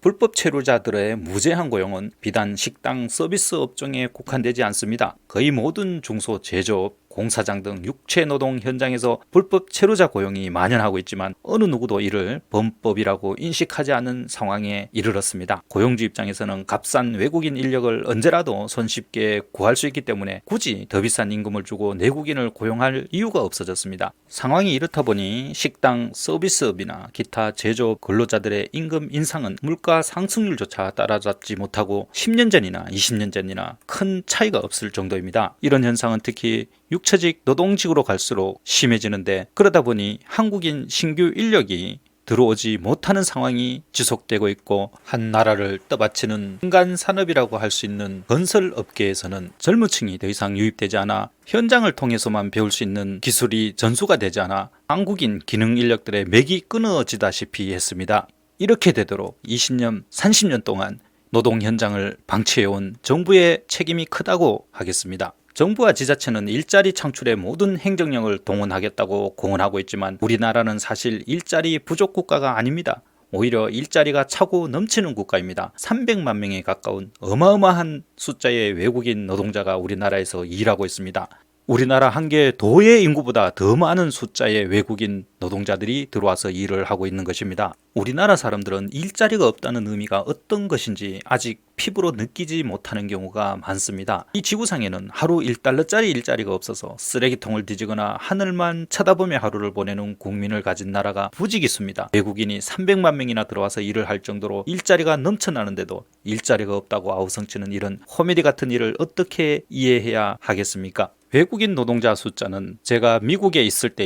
불법 체류자들의 무제한 고용은 비단 식당 서비스 업종에 국한되지 않습니다. 거의 모든 중소 제조업, 공사장 등 육체노동 현장에서 불법 체류자 고용이 만연하고 있지만 어느 누구도 이를 범법이라고 인식하지 않은 상황에 이르렀습니다. 고용주 입장에서는 값싼 외국인 인력을 언제라도 손쉽게 구할 수 있기 때문에 굳이 더 비싼 임금을 주고 내국인을 고용할 이유가 없어졌습니다. 상황이 이렇다 보니 식당, 서비스업이나 기타 제조업 근로자들의 임금 인상은 물가 상승률조차 따라잡지 못하고 10년 전이나 20년 전이나 큰 차이가 없을 정도입니다. 이런 현상은 특히 육체직 노동직으로 갈수록 심해지는데, 그러다 보니 한국인 신규 인력이 들어오지 못하는 상황이 지속되고 있고, 한 나라를 떠받치는 인간 산업이라고 할 수 있는 건설 업계에서는 젊은 층이 더 이상 유입되지 않아 현장을 통해서만 배울 수 있는 기술이 전수가 되지 않아 한국인 기능 인력들의 맥이 끊어지다시피 했습니다. 이렇게 되도록 20년, 30년 동안 노동 현장을 방치해온 정부의 책임이 크다고 하겠습니다. 정부와 지자체는 일자리 창출에 모든 행정력을 동원하겠다고 공언하고 있지만 우리나라는 사실 일자리 부족 국가가 아닙니다. 오히려 일자리가 차고 넘치는 국가입니다. 300만 명에 가까운 어마어마한 숫자의 외국인 노동자가 우리나라에서 일하고 있습니다. 우리나라 한 개 도의 인구보다 더 많은 숫자의 외국인 노동자들이 들어와서 일을 하고 있는 것입니다. 우리나라 사람들은 일자리가 없다는 의미가 어떤 것인지 아직 피부로 느끼지 못하는 경우가 많습니다. 이 지구상에는 하루 1달러짜리 일자리가 없어서 쓰레기통을 뒤지거나 하늘만 쳐다보며 하루를 보내는 국민을 가진 나라가 부지기수입니다. 외국인이 300만 명이나 들어와서 일을 할 정도로 일자리가 넘쳐나는데도 일자리가 없다고 아우성치는 이런 코미디 같은 일을 어떻게 이해해야 하겠습니까? 외국인 노동자 숫자는 제가 미국에 있을 때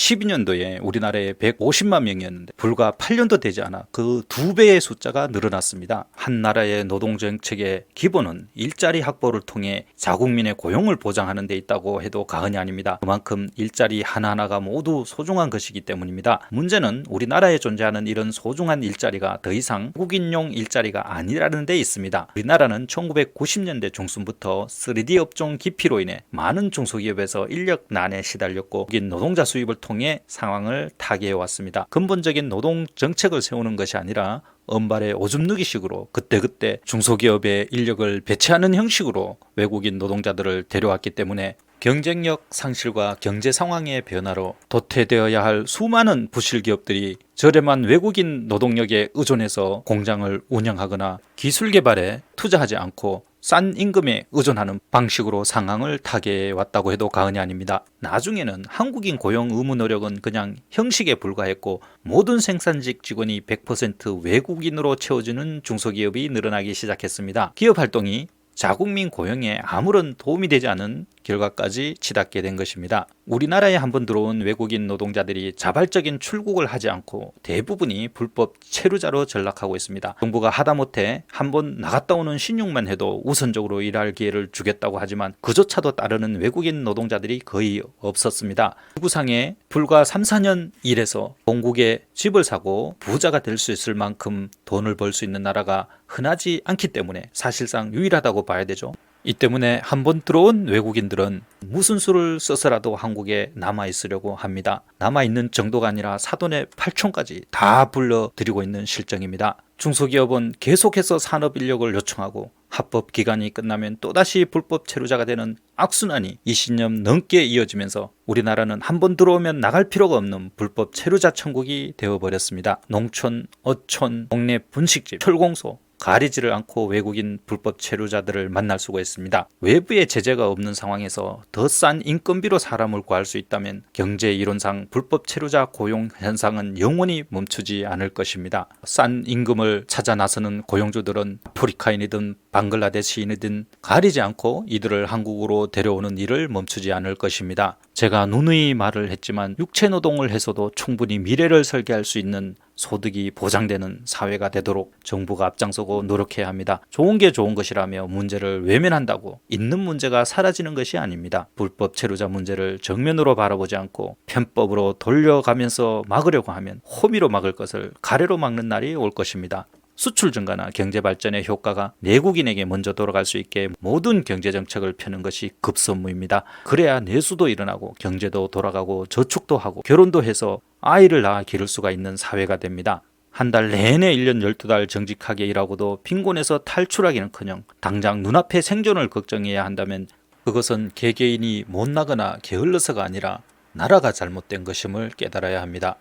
2012년도에 우리나라에 150만 명이었는데 불과 8년도 되지 않아 그 2배의 숫자가 늘어났습니다. 한 나라의 노동정책의 기본은 일자리 확보를 통해 자국민의 고용을 보장하는 데 있다고 해도 과언이 아닙니다. 그만큼 일자리 하나하나가 모두 소중한 것이기 때문입니다. 문제는 우리나라에 존재하는 이런 소중한 일자리가 더 이상 외국인용 일자리가 아니라는 데 있습니다. 우리나라는 1990년대 중순부터 3D 업종 기피로 인해 많은 중소기업에서 인력난에 시달렸고 외국인 노동자 수입을 통해 상황을 타개해왔습니다. 근본적인 노동 정책을 세우는 것이 아니라 언발의 오줌 누기식으로 그때그때 중소기업의 인력을 배치하는 형식으로 외국인 노동자들을 데려왔기 때문에 경쟁력 상실과 경제 상황의 변화로 도태되어야 할 수많은 부실기업들이 저렴한 외국인 노동력에 의존해서 공장을 운영하거나 기술 개발에 투자하지 않고 싼 임금에 의존하는 방식으로 상황을 타개해 왔다고 해도 과언이 아닙니다. 나중에는 한국인 고용 의무 노력은 그냥 형식에 불과했고 모든 생산직 직원이 100% 외국인으로 채워지는 중소기업이 늘어나기 시작했습니다. 기업 활동이 자국민 고용에 아무런 도움이 되지 않은 결과까지 치닫게 된 것입니다. 우리나라에 한번 들어온 외국인 노동자들이 자발적인 출국을 하지 않고 대부분이 불법 체류자로 전락하고 있습니다. 정부가 하다못해 한번 나갔다 오는 신용만 해도 우선적으로 일할 기회를 주겠다고 하지만 그조차도 따르는 외국인 노동자들이 거의 없었습니다. 지구상에 불과 3, 4년 일해서 본국에 집을 사고 부자가 될 수 있을 만큼 돈을 벌 수 있는 나라가 흔하지 않기 때문에 사실상 유일하다고 봐야 되죠. 이 때문에 한번 들어온 외국인들은 무슨 수를 써서라도 한국에 남아있으려고 합니다. 남아있는 정도가 아니라 사돈의 8촌까지 다 불러들이고 있는 실정입니다. 중소기업은 계속해서 산업인력을 요청하고 합법 기간이 끝나면 또다시 불법 체류자가 되는 악순환이 20년 넘게 이어지면서 우리나라는 한번 들어오면 나갈 필요가 없는 불법 체류자 천국이 되어버렸습니다. 농촌, 어촌, 동네 분식집, 철공소 가리지를 않고 외국인 불법 체류자들을 만날 수가 있습니다. 외부의 제재가 없는 상황에서 더 싼 인건비로 사람을 구할 수 있다면 경제 이론상 불법 체류자 고용 현상은 영원히 멈추지 않을 것입니다. 싼 임금을 찾아 나서는 고용주들은 아프리카인이든 방글라데시인이든 가리지 않고 이들을 한국으로 데려오는 일을 멈추지 않을 것입니다. 제가 누누이 말을 했지만 육체노동을 해서도 충분히 미래를 설계할 수 있는 소득이 보장되는 사회가 되도록 정부가 앞장서고 노력해야 합니다. 좋은 게 좋은 것이라며 문제를 외면한다고 있는 문제가 사라지는 것이 아닙니다. 불법 체류자 문제를 정면으로 바라보지 않고 편법으로 돌려가면서 막으려고 하면 호미로 막을 것을 가래로 막는 날이 올 것입니다. 수출 증가나 경제 발전의 효과가 내국인에게 먼저 돌아갈 수 있게 모든 경제 정책을 펴는 것이 급선무입니다. 그래야 내수도 일어나고 경제도 돌아가고 저축도 하고 결혼도 해서 아이를 낳아 기를 수가 있는 사회가 됩니다. 한 달 내내 1년 12달 정직하게 일하고도 빈곤에서 탈출하기는커녕 당장 눈앞의 생존을 걱정해야 한다면 그것은 개개인이 못나거나 게을러서가 아니라 나라가 잘못된 것임을 깨달아야 합니다.